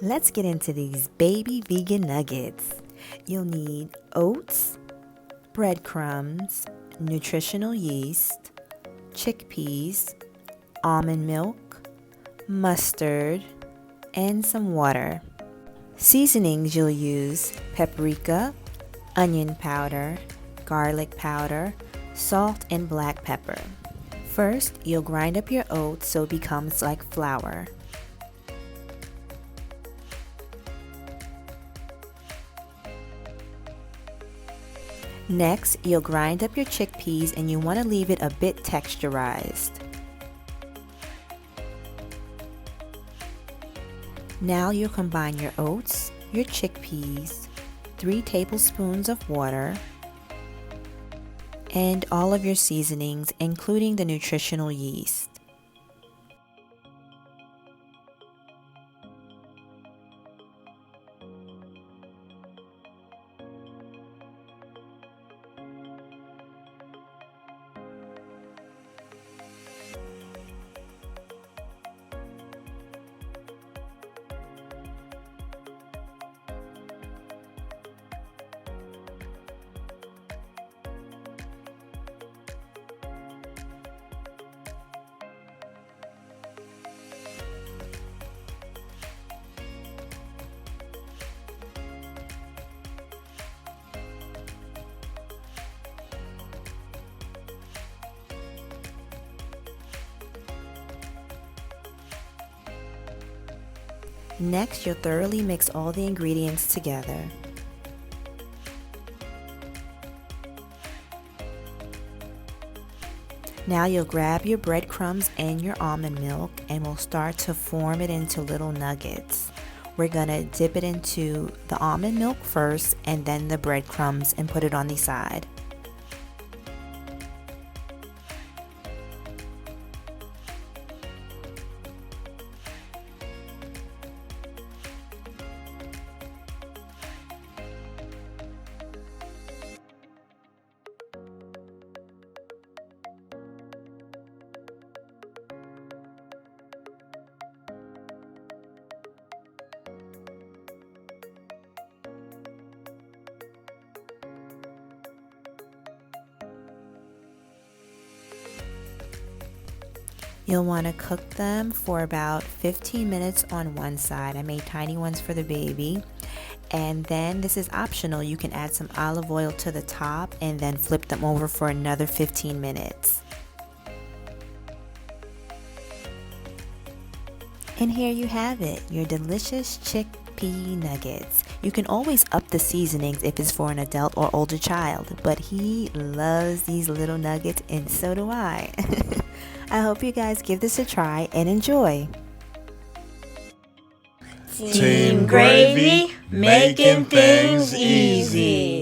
Let's get into these baby vegan nuggets. You'll need oats, breadcrumbs, nutritional yeast, chickpeas, almond milk, mustard, and some water. Seasonings you'll use paprika, onion powder, garlic powder, salt, and black pepper. First, you'll grind up your oats so it becomes like flour. Next, you'll grind up your chickpeas and you want to leave it a bit texturized. Now you'll combine your oats, your chickpeas, 3 tablespoons of water, and all of your seasonings, including the nutritional yeast. Next, you'll thoroughly mix all the ingredients together. Now you'll grab your breadcrumbs and your almond milk and we'll start to form it into little nuggets. We're gonna dip it into the almond milk first and then the breadcrumbs and put it on the side. You'll want to cook them for about 15 minutes on one side. I made tiny ones for the baby. And then this is optional. You can add some olive oil to the top and then flip them over for another 15 minutes. And here you have it, your delicious chickpea nuggets. You can always up the seasonings if it's for an adult or older child, but he loves these little nuggets and so do I. I hope you guys give this a try and enjoy. Team Gravey, making things easy.